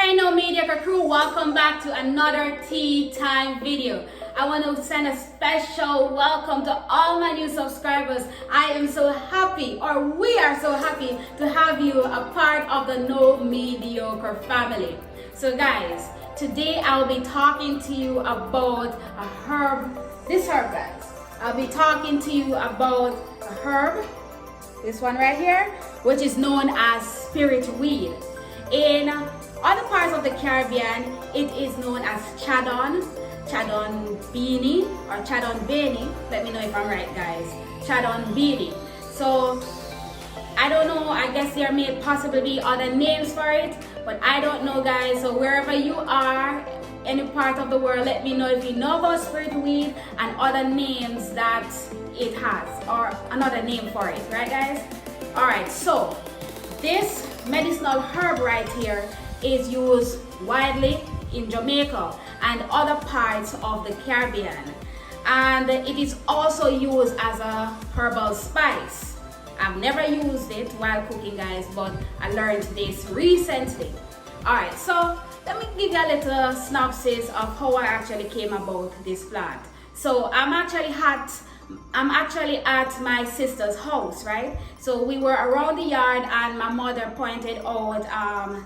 Hey no mediocre crew, welcome back to another tea time video. I want to send a special welcome to all my new subscribers. I am so happy, or we are so happy to have you a part of the No Mediocre family. So guys, today I'll be talking to you about a herb, this herb guys. I'll be talking to you about a herb, this one right here, which is known as spirit weed. In other parts of the Caribbean, it is known as Chado, Beni, or Beni. Let me know if I'm right, guys. Chado Beni. So I don't know, I guess there may possibly be other names for it, but I don't know, guys. So wherever you are, any part of the world, let me know if you know about spirit weed and other names that it has, or another name for it, right guys? Alright, so this medicinal herb right here is used widely in Jamaica and other parts of the Caribbean, and it is also used as a herbal spice. I've never used it while cooking, guys, but I learned this recently. Alright, so let me give you a little synopsis of how I actually came about this plant. So I'm actually at my sister's house, right? So we were around the yard and my mother pointed out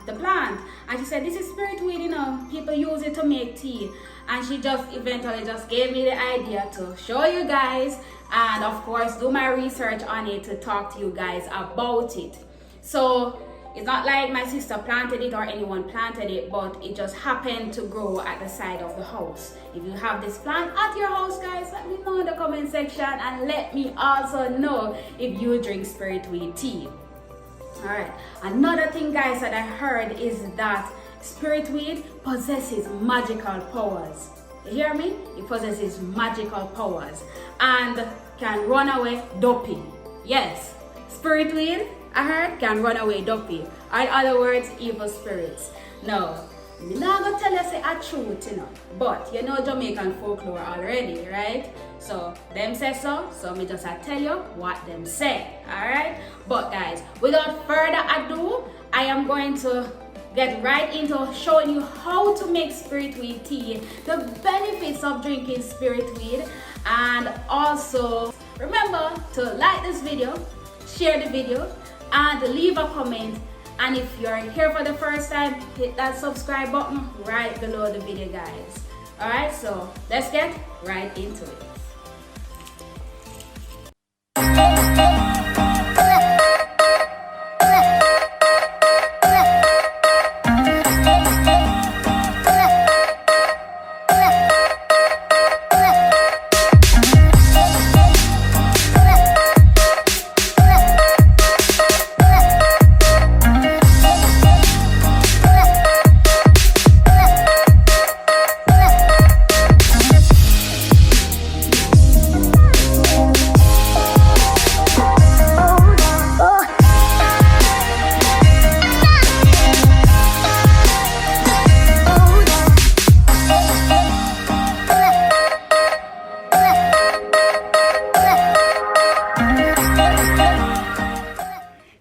the plant, and she said, this is spirit weed, you know, people use it to make tea. And she just eventually just gave me the idea to show you guys, and of course do my research on it to talk to you guys about it. So it's not like my sister planted it or anyone planted it, but it just happened to grow at the side of the house. If you have this plant at your house, guys, let me know in the comment section, and let me also know if you drink spirit weed tea. Alright, another thing, guys, that I heard is that spirit weed possesses magical powers. You hear me? It possesses magical powers and can run away dopey. Yes, spirit weed, I heard, can run away dopey, or in other words, evil spirits. Now, I'm not gonna tell you say a truth, you know, but you know Jamaican folklore already, right? So them say so me just tell you what them say, alright? But guys, without further ado, I am going to get right into showing you how to make spirit weed tea, the benefits of drinking spirit weed, and also remember to like this video, share the video, and leave a comment. And if you're here for the first time, hit that subscribe button right below the video, guys. Alright, so let's get right into it.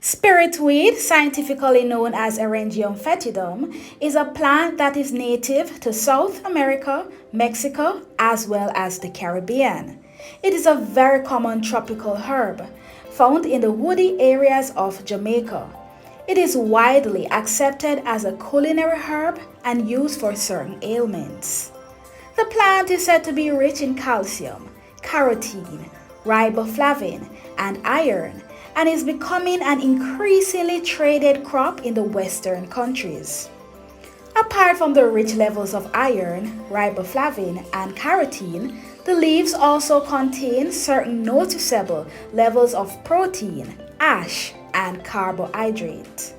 Spirit weed, scientifically known as eryngial fetidum, is a plant that is native to South America, Mexico, as well as the Caribbean. It is a very common tropical herb found in the woody areas of Jamaica. It is widely accepted as a culinary herb and used for certain ailments. The plant is said to be rich in calcium, carotene, riboflavin, and iron, and is becoming an increasingly traded crop in the Western countries. Apart from the rich levels of iron, riboflavin, and carotene, the leaves also contain certain noticeable levels of protein, ash, and carbohydrate.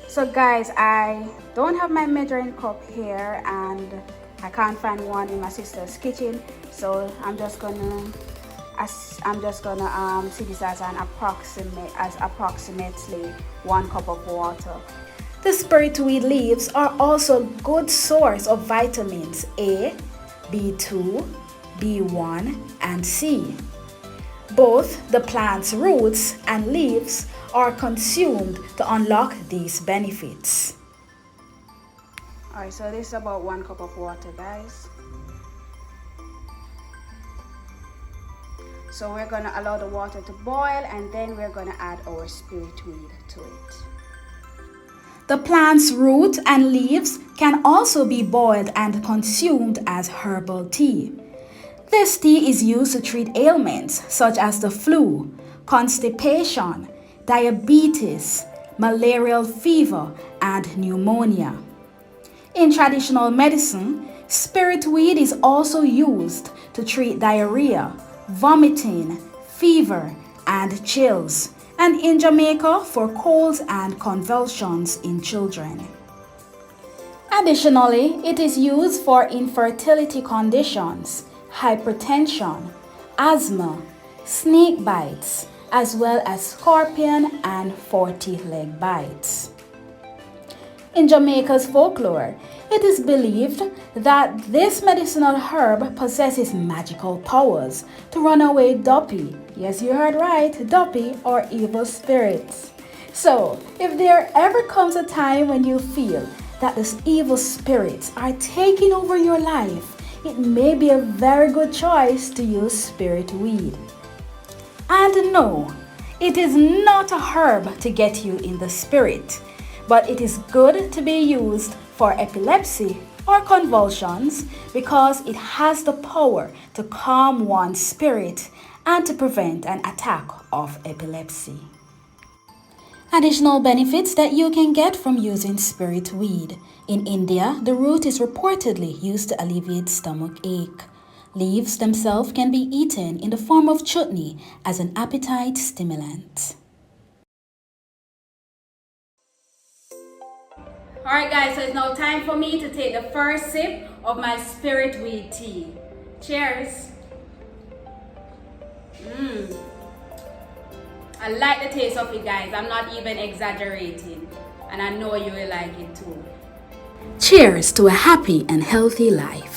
So guys, I don't have my measuring cup here, and I can't find one in my sister's kitchen, so I'm just gonna see this as approximately 1 cup of water. The spirit weed leaves are also a good source of vitamins A, B2, B1, and C. Both the plant's roots and leaves or consumed to unlock these benefits. Alright, so this is about 1 cup of water, guys. So we're gonna allow the water to boil, and then we're gonna add our spirit weed to it. The plant's root and leaves can also be boiled and consumed as herbal tea. This tea is used to treat ailments such as the flu, constipation, diabetes, malarial fever, and pneumonia. In traditional medicine, spirit weed is also used to treat diarrhea, vomiting, fever, and chills, and in Jamaica for colds and convulsions in children. Additionally, it is used for infertility conditions, hypertension, asthma, snake bites, as well as scorpion and 40-leg bites. In Jamaica's folklore, it is believed that this medicinal herb possesses magical powers to run away duppy. Yes, you heard right, duppy or evil spirits. So, if there ever comes a time when you feel that these evil spirits are taking over your life, it may be a very good choice to use spirit weed. And no, it is not a herb to get you in the spirit, but it is good to be used for epilepsy or convulsions because it has the power to calm one's spirit and to prevent an attack of epilepsy. Additional benefits that you can get from using spirit weed. In India, the root is reportedly used to alleviate stomach ache. Leaves themselves can be eaten in the form of chutney as an appetite stimulant. Alright guys, so it's now time for me to take the first sip of my spirit weed tea. Cheers! I like the taste of it, guys. I'm not even exaggerating. And I know you will like it too. Cheers to a happy and healthy life.